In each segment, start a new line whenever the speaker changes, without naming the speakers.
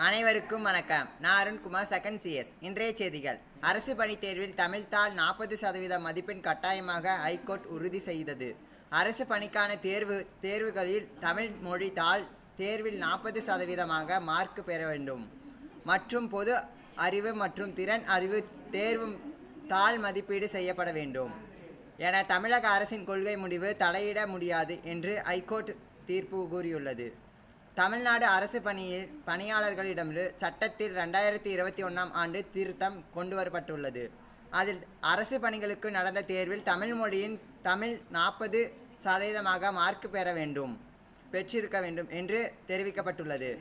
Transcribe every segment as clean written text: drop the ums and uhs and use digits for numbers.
அனைவருக்கும் வணக்கம். நான் அருண்குமார், செகண்ட் சிஎஸ். இன்றைய செய்திகள். அரசு பணித் தேர்வில் தமிழ் தாள் 40% மதிப்பெண் கட்டாயமாக ஹைகோர்ட் உறுதி செய்தது. அரசு பணிக்கான தேர்வுகளில் தமிழ் மொழி தாள் தேர்வில் 40% மார்க் பெற வேண்டும் மற்றும் பொது அறிவு மற்றும் திறன் அறிவு தேர்வும் தாள் மதிப்பீடு செய்யப்பட வேண்டும் என தமிழக அரசின் கொள்கை முடிவு தலையிட முடியாது என்று ஹைகோர்ட் தீர்ப்பு கூறியுள்ளது. தமிழ்நாடு அரசு பணியாளர்களிடம் சட்டத்தில் 2021 ஆண்டு திருத்தம் கொண்டுவரப்பட்டுள்ளது. அதில் அரசு பணிகளுக்கு நடந்த தேர்வில் தமிழ் மொழியின் 40% மார்க் பெற்றிருக்க வேண்டும் என்று தெரிவிக்கப்பட்டுள்ளது.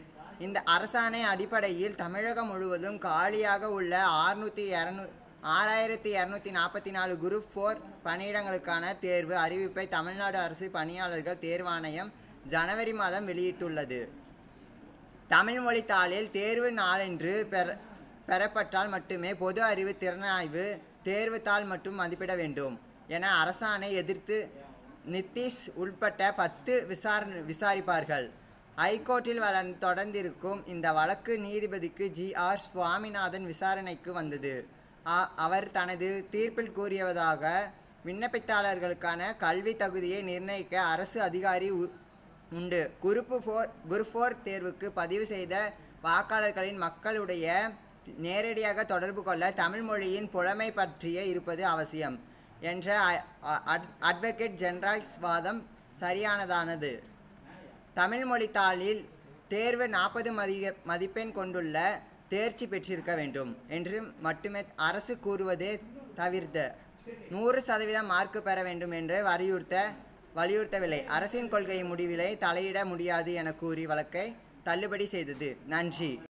இந்த அரசாணை அடிப்படையில் தமிழகம் முழுவதும் காலியாக உள்ள 6244 குரூப் 4 பணியிடங்களுக்கான தேர்வு அறிவிப்பை தமிழ்நாடு அரசு பணியாளர்கள் தேர்வாணையம் ஜனவரி மாதம் வெளியிட்டுள்ளது. தமிழ் மொழி தாளில் தேர்வு நாளன்று பெறப்பட்டால் மட்டுமே பொது அறிவு திறனாய்வு தேர்வு தாள் மட்டும் மதிப்பிட வேண்டும் என அரசாணை எதிர்த்து நிதிஷ் உள்பட்ட 10 விசாரிப்பார்கள். ஹைகோர்ட்டில் தொடர்ந்திருக்கும் இந்த வழக்கு நீதிபதிக்கு GR சுவாமிநாதன் விசாரணைக்கு வந்தது. அவர் தனது தீர்ப்பில் கூறியதாக விண்ணப்பித்தாளர்களுக்கான கல்வி தகுதியை நிர்ணயிக்க அரசு அதிகாரி உண்டு. குரூப் 4 தேர்வுக்கு பதிவு செய்த வாக்காளர்களின் மக்களுடைய நேரடியாக தொடர்பு கொள்ள தமிழ் மொழியின் புலமை பற்றிய இருப்பது அவசியம் என்ற அட்வொகேட் ஜெனரல்ஸ் வாதம் சரியானதானது. தமிழ் மொழி தாளில் தேர்வு 40 மதிப்பெண் கொண்டுள்ள தேர்ச்சி பெற்றிருக்க வேண்டும் என்று மட்டுமே அரசு கூறுவதே தவிர்த்த 100% மார்க் பெற வேண்டும் என்று வலியுறுத்தவில்லை. அரசின் கொள்கை முடிவிலை தலையிட முடியாது என கூறி வழக்கை தள்ளுபடி செய்தது. நன்றி.